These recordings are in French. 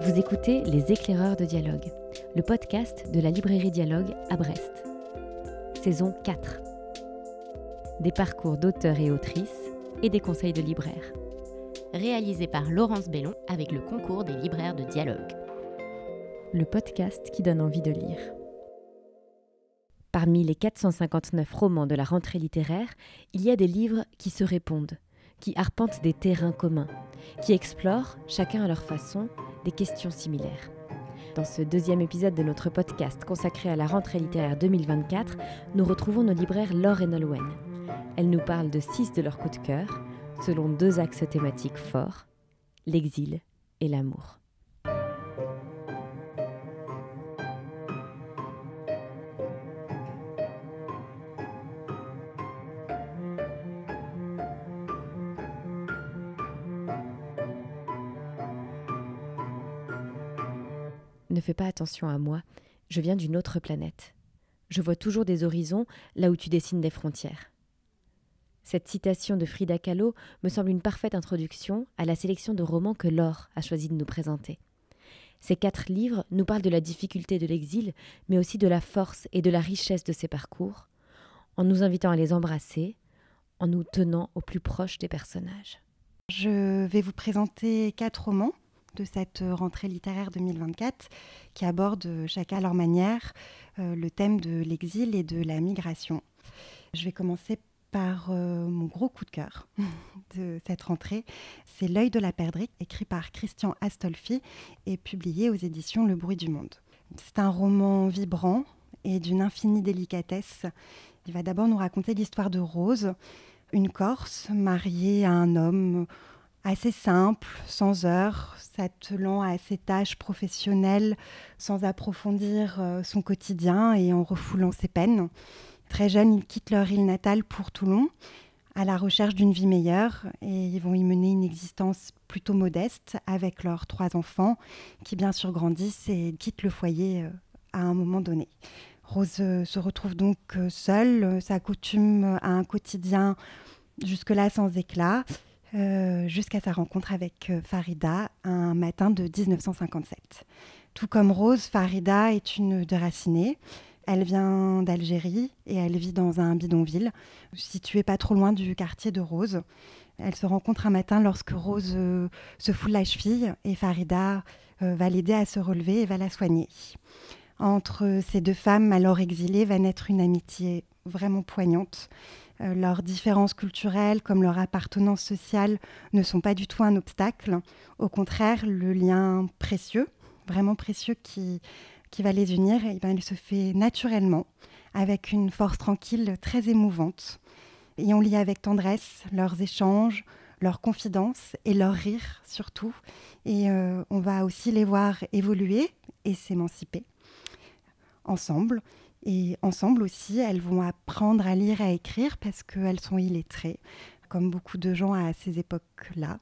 Vous écoutez Les Éclaireurs de Dialogue, le podcast de la librairie Dialogue à Brest. Saison 4. Des parcours d'auteurs et autrices et des conseils de libraires. Réalisé par Laurence Bellon avec le concours des libraires de Dialogue. Le podcast qui donne envie de lire. Parmi les 459 romans de la rentrée littéraire, il y a des livres qui se répondent, qui arpentent des terrains communs, qui explorent, chacun à leur façon, des questions similaires. Dans ce deuxième épisode de notre podcast consacré à la rentrée littéraire 2024, nous retrouvons nos libraires Laure et Nolwenn. Elles nous parlent de 6 de leurs coups de cœur, selon 2 axes thématiques forts, l'exil et l'amour. Ne fais pas attention à moi, je viens d'une autre planète. Je vois toujours des horizons là où tu dessines des frontières. Cette citation de Frida Kahlo me semble une parfaite introduction à la sélection de romans que Laure a choisi de nous présenter. Ces 4 livres nous parlent de la difficulté de l'exil, mais aussi de la force et de la richesse de ces parcours, en nous invitant à les embrasser, en nous tenant au plus proche des personnages. Je vais vous présenter 4 romans de cette rentrée littéraire 2024 qui abordent chacun à leur manière le thème de l'exil et de la migration. Je vais commencer par mon gros coup de cœur de cette rentrée. C'est L'œil de la perdrix, écrit par Christian Astolfi et publié aux éditions Le Bruit du Monde. C'est un roman vibrant et d'une infinie délicatesse. Il va d'abord nous raconter l'histoire de Rose, une Corse mariée à un homme assez simple, sans heurts, s'attelant à ses tâches professionnelles, sans approfondir son quotidien et en refoulant ses peines. Très jeunes, ils quittent leur île natale pour Toulon, à la recherche d'une vie meilleure, et ils vont y mener une existence plutôt modeste avec leurs 3 enfants, qui bien sûr grandissent et quittent le foyer à un moment donné. Rose se retrouve donc seule, s'accoutume à un quotidien jusque-là sans éclat, jusqu'à sa rencontre avec Farida un matin de 1957. Tout comme Rose, Farida est une déracinée. Elle vient d'Algérie et elle vit dans un bidonville, situé pas trop loin du quartier de Rose. Elle se rencontre un matin lorsque Rose se foule la cheville et Farida va l'aider à se relever et va la soigner. Entre ces 2 femmes alors exilées va naître une amitié vraiment poignante. Leurs différences culturelles comme leur appartenance sociale ne sont pas du tout un obstacle. Au contraire, le lien précieux, vraiment précieux qui va les unir, il se fait naturellement, avec une force tranquille très émouvante. Et on lit avec tendresse leurs échanges, leurs confidences et leurs rires surtout. Et on va aussi les voir évoluer et s'émanciper ensemble. Et ensemble aussi, elles vont apprendre à lire et à écrire parce qu'elles sont illettrées, comme beaucoup de gens à ces époques-là.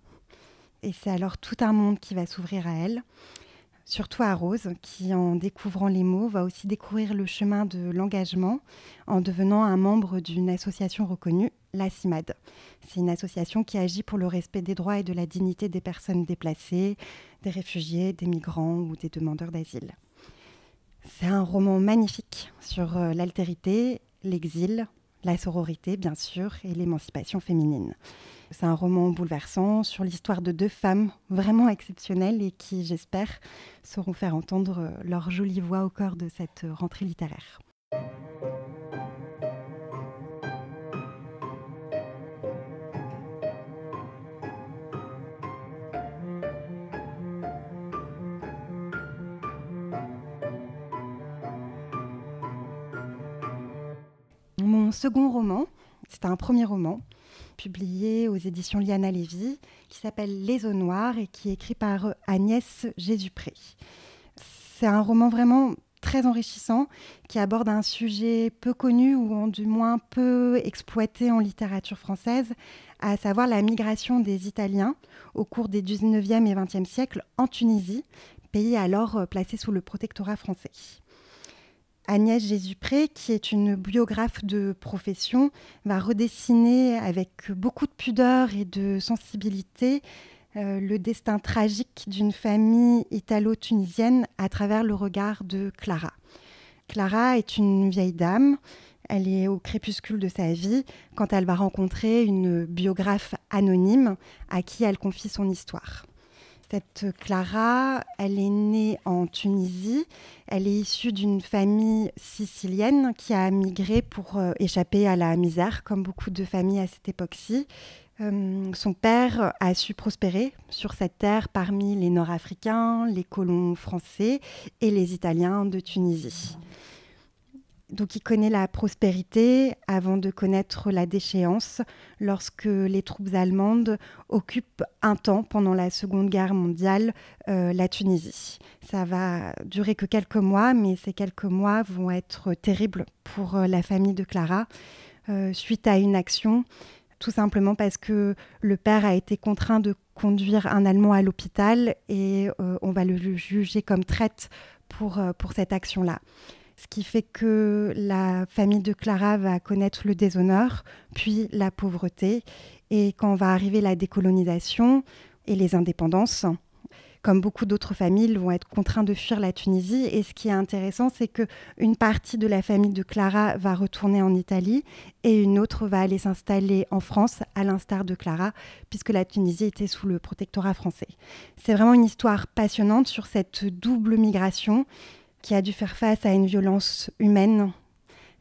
Et c'est alors tout un monde qui va s'ouvrir à elles, surtout à Rose, qui en découvrant les mots va aussi découvrir le chemin de l'engagement en devenant un membre d'une association reconnue, la CIMAD. C'est une association qui agit pour le respect des droits et de la dignité des personnes déplacées, des réfugiés, des migrants ou des demandeurs d'asile. C'est un roman magnifique sur l'altérité, l'exil, la sororité bien sûr et l'émancipation féminine. C'est un roman bouleversant sur l'histoire de 2 femmes vraiment exceptionnelles et qui, j'espère, sauront faire entendre leur jolie voix au cœur de cette rentrée littéraire. Mon second roman, c'est un premier roman, publié aux éditions Liana Lévy, qui s'appelle Les eaux noires et qui est écrit par Agnès Jésupré. C'est un roman vraiment très enrichissant qui aborde un sujet peu connu ou du moins peu exploité en littérature française, à savoir la migration des Italiens au cours des 19e et 20e siècles en Tunisie, pays alors placé sous le protectorat français. Agnès Jésupré, qui est une biographe de profession, va redessiner avec beaucoup de pudeur et de sensibilité le destin tragique d'une famille italo-tunisienne à travers le regard de Clara. Clara est une vieille dame, elle est au crépuscule de sa vie quand elle va rencontrer une biographe anonyme à qui elle confie son histoire. Cette Clara, elle est née en Tunisie, elle est issue d'une famille sicilienne qui a migré pour échapper à la misère, comme beaucoup de familles à cette époque-ci. Son père a su prospérer sur cette terre parmi les Nord-Africains, les colons français et les Italiens de Tunisie. Donc il connaît la prospérité avant de connaître la déchéance lorsque les troupes allemandes occupent un temps pendant la Seconde Guerre mondiale la Tunisie. Ça va durer que quelques mois, mais ces quelques mois vont être terribles pour la famille de Clara suite à une action, tout simplement parce que le père a été contraint de conduire un Allemand à l'hôpital et on va le juger comme traître pour cette action-là. Ce qui fait que la famille de Clara va connaître le déshonneur, puis la pauvreté. Et quand va arriver la décolonisation et les indépendances, comme beaucoup d'autres familles, vont être contraints de fuir la Tunisie. Et ce qui est intéressant, c'est qu'une partie de la famille de Clara va retourner en Italie et une autre va aller s'installer en France, à l'instar de Clara, puisque la Tunisie était sous le protectorat français. C'est vraiment une histoire passionnante sur cette double migration qui a dû faire face à une violence humaine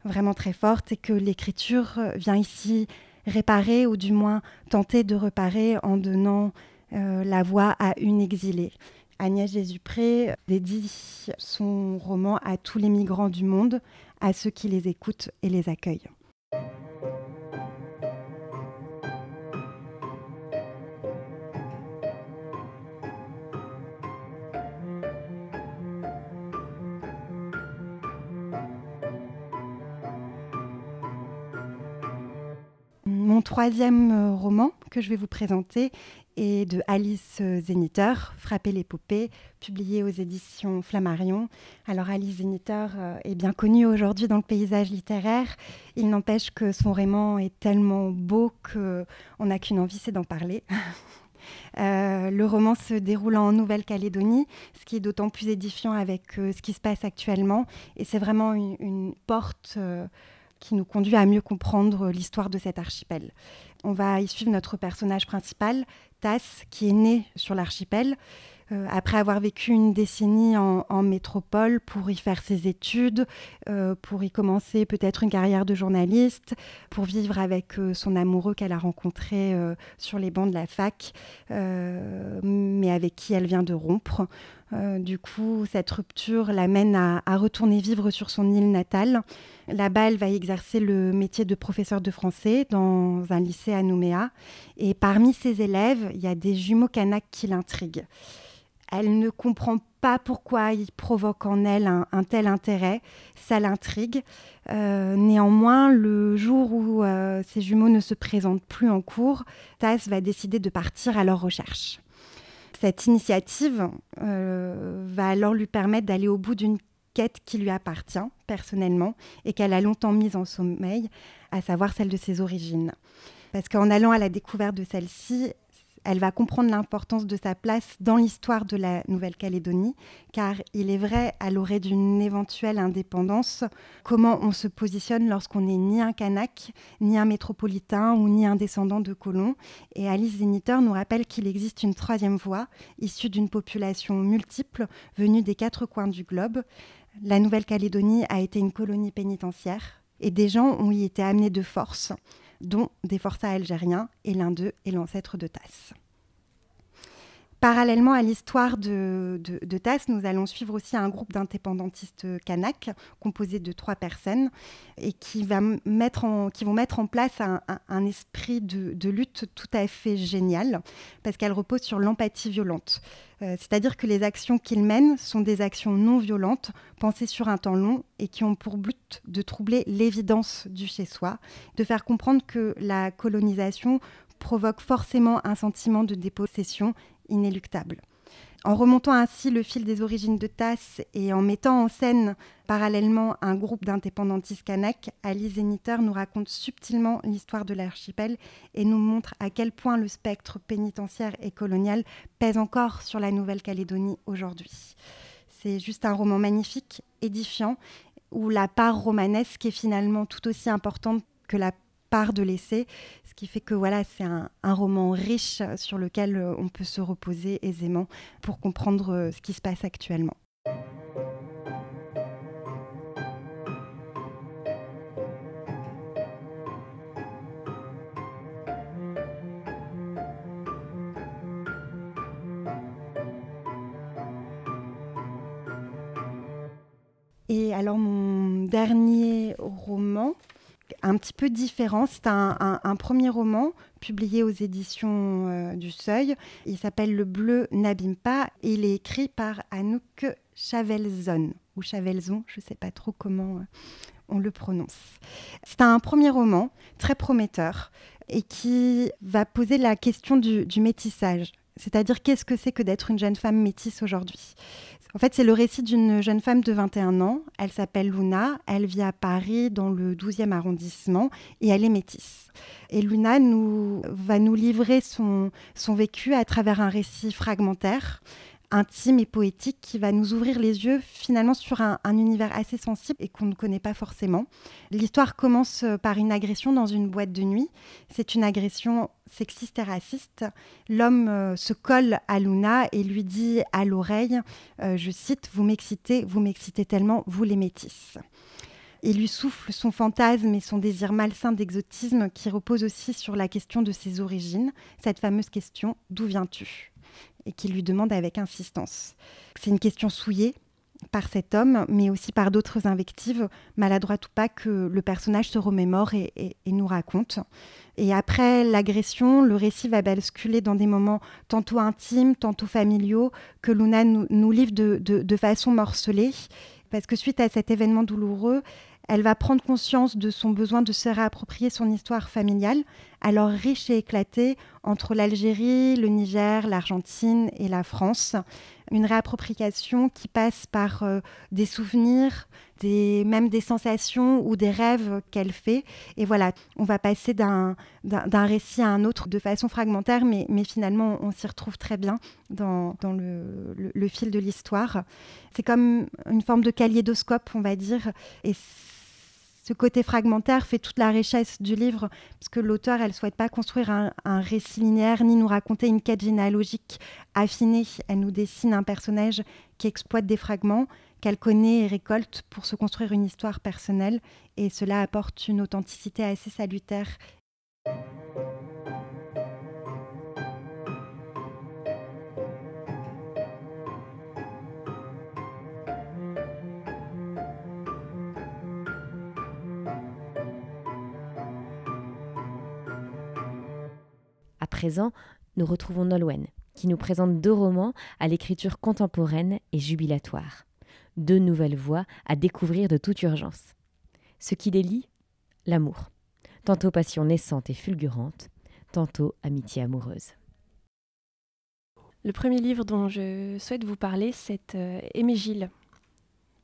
vraiment très forte et que l'écriture vient ici réparer ou du moins tenter de réparer en donnant la voix à une exilée. Agnès Jésupré dédie son roman à tous les migrants du monde, à ceux qui les écoutent et les accueillent. Mon troisième roman que je vais vous présenter est de Alice Zeniter, Frapper l'épopée, publié aux éditions Flammarion. Alors Alice Zeniter est bien connue aujourd'hui dans le paysage littéraire. Il n'empêche que son roman est tellement beau qu'on n'a qu'une envie, c'est d'en parler. Le roman se déroule en Nouvelle-Calédonie, ce qui est d'autant plus édifiant avec ce qui se passe actuellement. Et c'est vraiment une porte qui nous conduit à mieux comprendre l'histoire de cet archipel. On va y suivre notre personnage principal, Tass, qui est né sur l'archipel, après avoir vécu une décennie en métropole pour y faire ses études, pour y commencer peut-être une carrière de journaliste, pour vivre avec son amoureux qu'elle a rencontré sur les bancs de la fac, mais avec qui elle vient de rompre. Du coup, cette rupture l'amène à retourner vivre sur son île natale. Là-bas, elle va exercer le métier de professeur de français dans un lycée à Nouméa. Et parmi ses élèves, il y a des jumeaux kanaks qui l'intriguent. Elle ne comprend pas pourquoi ils provoquent en elle un tel intérêt. Ça l'intrigue. Néanmoins, le jour où ces jumeaux ne se présentent plus en cours, Tass va décider de partir à leur recherche. Cette initiative va alors lui permettre d'aller au bout d'une quête qui lui appartient personnellement et qu'elle a longtemps mise en sommeil, à savoir celle de ses origines. Parce qu'en allant à la découverte de celle-ci, elle va comprendre l'importance de sa place dans l'histoire de la Nouvelle-Calédonie, car il est vrai, à l'orée d'une éventuelle indépendance, comment on se positionne lorsqu'on n'est ni un Kanak, ni un métropolitain ou ni un descendant de colons. Et Alice Zeniter nous rappelle qu'il existe une troisième voie, issue d'une population multiple, venue des quatre coins du globe. La Nouvelle-Calédonie a été une colonie pénitentiaire et des gens ont y été amenés de force, dont des forçats algériens, et l'un d'eux est l'ancêtre de Tass. Parallèlement à l'histoire de Tass, nous allons suivre aussi un groupe d'indépendantistes kanaks composé de 3 personnes et qui vont mettre en place un esprit de lutte tout à fait génial parce qu'elle repose sur l'empathie violente. C'est-à-dire que les actions qu'ils mènent sont des actions non violentes, pensées sur un temps long et qui ont pour but de troubler l'évidence du chez-soi, de faire comprendre que la colonisation provoque forcément un sentiment de dépossession inéluctable. En remontant ainsi le fil des origines de Tass et en mettant en scène parallèlement un groupe d'indépendantistes kanaks, Alice Zeniter nous raconte subtilement l'histoire de l'archipel et nous montre à quel point le spectre pénitentiaire et colonial pèse encore sur la Nouvelle-Calédonie aujourd'hui. C'est juste un roman magnifique, édifiant, où la part romanesque est finalement tout aussi importante que la part de l'essai, ce qui fait que voilà, c'est un roman riche sur lequel on peut se reposer aisément pour comprendre ce qui se passe actuellement. Et alors mon dernier roman, un petit peu différent, c'est un premier roman publié aux éditions du Seuil. Il s'appelle Le Bleu n'abîme pas et il est écrit par Anouk Chavelzon, ou Chavelzon, je ne sais pas trop comment on le prononce. C'est un premier roman très prometteur et qui va poser la question du métissage. C'est-à-dire, qu'est-ce que c'est que d'être une jeune femme métisse aujourd'hui ? En fait, c'est le récit d'une jeune femme de 21 ans. Elle s'appelle Luna, elle vit à Paris dans le 12e arrondissement et elle est métisse. Et Luna va nous livrer son vécu à travers un récit fragmentaire, intime et poétique qui va nous ouvrir les yeux finalement sur un univers assez sensible et qu'on ne connaît pas forcément. L'histoire commence par une agression dans une boîte de nuit. C'est une agression sexiste et raciste. L'homme se colle à Luna et lui dit à l'oreille, je cite, vous m'excitez tellement, vous les métisses ». Il lui souffle son fantasme et son désir malsain d'exotisme qui repose aussi sur la question de ses origines, cette fameuse question « D'où viens-tu ?» et qu'il lui demande avec insistance. C'est une question souillée par cet homme, mais aussi par d'autres invectives, maladroites ou pas, que le personnage se remémore et nous raconte. Et après l'agression, le récit va basculer dans des moments tantôt intimes, tantôt familiaux, que Luna nous livre de façon morcelée, parce que suite à cet événement douloureux, elle va prendre conscience de son besoin de se réapproprier son histoire familiale, alors riche et éclatée entre l'Algérie, le Niger, l'Argentine et la France. Une réappropriation qui passe par des souvenirs, même des sensations ou des rêves qu'elle fait. Et voilà, on va passer d'un récit à un autre de façon fragmentaire, mais finalement, on s'y retrouve très bien dans le fil de l'histoire. C'est comme une forme de kaléidoscope, on va dire. Et ce côté fragmentaire fait toute la richesse du livre, parce que l'auteure, elle ne souhaite pas construire un récit linéaire, ni nous raconter une quête généalogique affinée. Elle nous dessine un personnage qui exploite des fragments, qu'elle connaît et récolte pour se construire une histoire personnelle, et cela apporte une authenticité assez salutaire. À présent, nous retrouvons Nolwenn, qui nous présente 2 romans à l'écriture contemporaine et jubilatoire. 2 nouvelles voies à découvrir de toute urgence. Ce qui les lie, l'amour. Tantôt passion naissante et fulgurante, tantôt amitié amoureuse. Le premier livre dont je souhaite vous parler, c'est Aimer Gilles,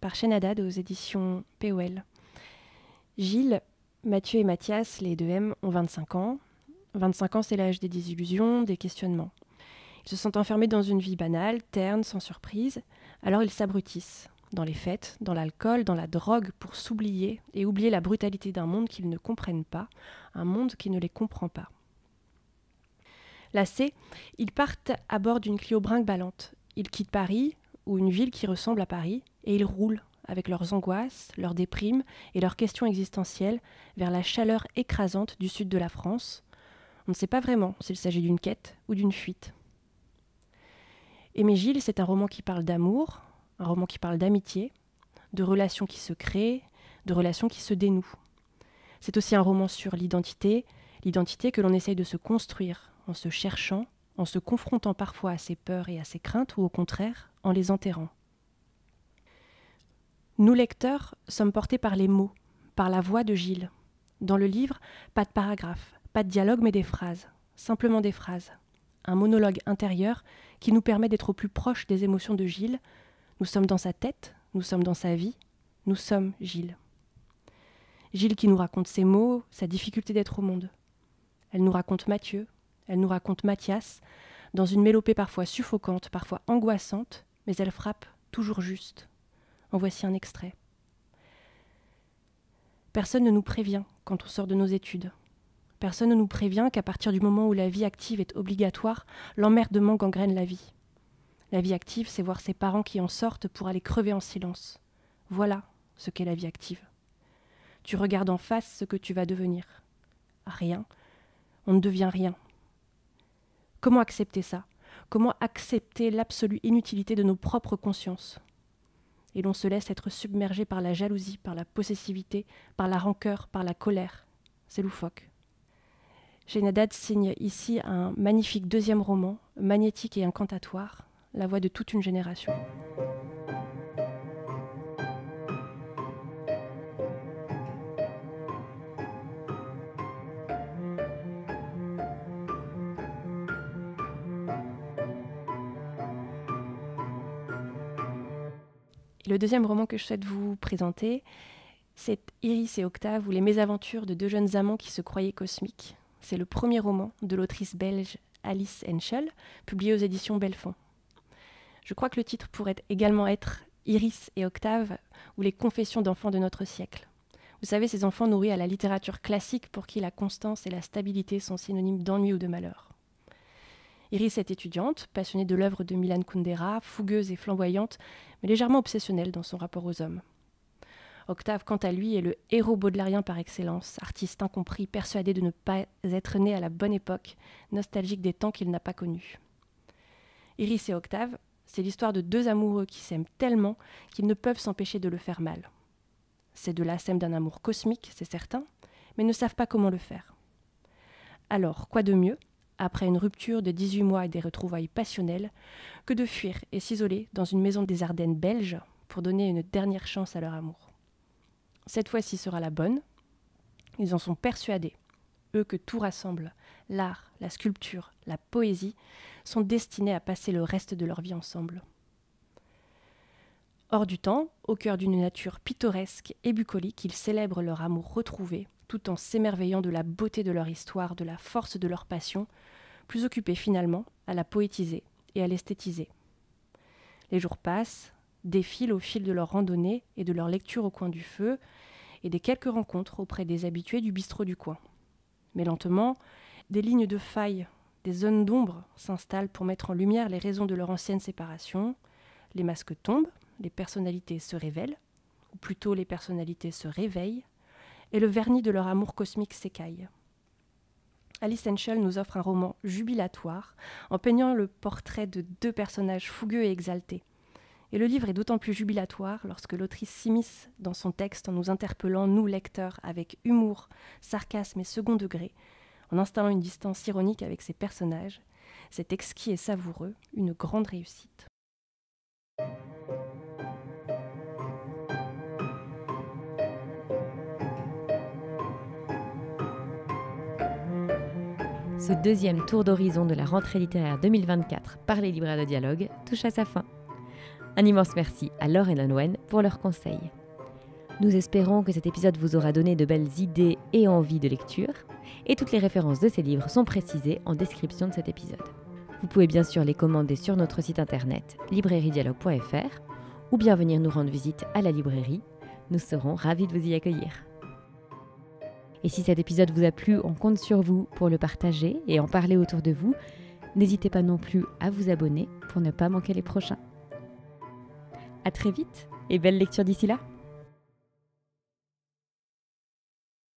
par Chen Haddad aux éditions POL. Gilles, Mathieu et Mathias, les 2 M, ont 25 ans. 25 ans, c'est l'âge des désillusions, des questionnements. Ils se sentent enfermés dans une vie banale, terne, sans surprise. Alors ils s'abrutissent, dans les fêtes, dans l'alcool, dans la drogue, pour s'oublier et oublier la brutalité d'un monde qu'ils ne comprennent pas, un monde qui ne les comprend pas. Lassés, ils partent à bord d'une Clio brinque-ballante. Ils quittent Paris, ou une ville qui ressemble à Paris, et ils roulent, avec leurs angoisses, leurs déprimes et leurs questions existentielles, vers la chaleur écrasante du sud de la France. On ne sait pas vraiment s'il s'agit d'une quête ou d'une fuite. Aimer Gilles, c'est un roman qui parle d'amour, un roman qui parle d'amitié, de relations qui se créent, de relations qui se dénouent. C'est aussi un roman sur l'identité que l'on essaye de se construire en se cherchant, en se confrontant parfois à ses peurs et à ses craintes, ou au contraire, en les enterrant. Nous, lecteurs, sommes portés par les mots, par la voix de Gilles. Dans le livre, pas de paragraphe, pas de dialogue, mais des phrases, simplement des phrases. un monologue intérieur qui nous permet d'être au plus proche des émotions de Gilles. Nous sommes dans sa tête, nous sommes dans sa vie, nous sommes Gilles. Gilles qui nous raconte ses mots, sa difficulté d'être au monde. Elle nous raconte Mathieu, elle nous raconte Mathias, dans une mélopée parfois suffocante, parfois angoissante, mais elle frappe toujours juste. En voici un extrait. Personne ne nous prévient quand on sort de nos études. Personne ne nous prévient qu'à partir du moment où la vie active est obligatoire, l'emmerdement gangrène la vie. La vie active, c'est voir ses parents qui en sortent pour aller crever en silence. Voilà ce qu'est la vie active. Tu regardes en face ce que tu vas devenir. Rien. On ne devient rien. Comment accepter ça ? Comment accepter l'absolue inutilité de nos propres consciences ? Et l'on se laisse être submergé par la jalousie, par la possessivité, par la rancœur, par la colère. C'est loufoque. Shein Haddad signe ici un magnifique deuxième roman, magnétique et incantatoire, la voix de toute une génération. Le deuxième roman que je souhaite vous présenter, c'est Iris et Octave, ou les mésaventures de deux jeunes amants qui se croyaient cosmiques. C'est le premier roman de l'autrice belge Alice Henschel, publié aux éditions Belfond. Je crois que le titre pourrait également être Iris et Octave, ou les confessions d'enfants de notre siècle. Vous savez, ces enfants nourris à la littérature classique pour qui la constance et la stabilité sont synonymes d'ennui ou de malheur. Iris est étudiante, passionnée de l'œuvre de Milan Kundera, fougueuse et flamboyante, mais légèrement obsessionnelle dans son rapport aux hommes. Octave, quant à lui, est le héros baudelairien par excellence, artiste incompris, persuadé de ne pas être né à la bonne époque, nostalgique des temps qu'il n'a pas connus. Iris et Octave, c'est l'histoire de deux amoureux qui s'aiment tellement qu'ils ne peuvent s'empêcher de le faire mal. Ces deux-là s'aiment d'un amour cosmique, c'est certain, mais ne savent pas comment le faire. Alors, quoi de mieux, après une rupture de 18 mois et des retrouvailles passionnelles, que de fuir et s'isoler dans une maison des Ardennes belges pour donner une dernière chance à leur amour. Cette fois-ci sera la bonne. Ils en sont persuadés, eux que tout rassemble, l'art, la sculpture, la poésie, sont destinés à passer le reste de leur vie ensemble. Hors du temps, au cœur d'une nature pittoresque et bucolique, ils célèbrent leur amour retrouvé, tout en s'émerveillant de la beauté de leur histoire, de la force de leur passion, plus occupés finalement à la poétiser et à l'esthétiser. Les jours passent, défilent au fil de leur randonnée et de leur lecture au coin du feu, et des quelques rencontres auprès des habitués du bistrot du coin. Mais lentement, des lignes de faille, des zones d'ombre s'installent pour mettre en lumière les raisons de leur ancienne séparation. Les masques tombent, les personnalités se révèlent, ou plutôt les personnalités se réveillent, et le vernis de leur amour cosmique s'écaille. Alice Henschel nous offre un roman jubilatoire, en peignant le portrait de deux personnages fougueux et exaltés. Et le livre est d'autant plus jubilatoire lorsque l'autrice s'immisce dans son texte en nous interpellant, nous lecteurs, avec humour, sarcasme et second degré, en installant une distance ironique avec ses personnages. C'est exquis et savoureux, une grande réussite. Ce deuxième tour d'horizon de la rentrée littéraire 2024 par les libraires de dialogue touche à sa fin. Un immense merci à Laure et Nonwen pour leurs conseils. Nous espérons que cet épisode vous aura donné de belles idées et envie de lecture, et toutes les références de ces livres sont précisées en description de cet épisode. Vous pouvez bien sûr les commander sur notre site internet librairiedialogue.fr ou bien venir nous rendre visite à la librairie. Nous serons ravis de vous y accueillir. Et si cet épisode vous a plu, on compte sur vous pour le partager et en parler autour de vous. N'hésitez pas non plus à vous abonner pour ne pas manquer les prochains. À très vite et belle lecture d'ici là.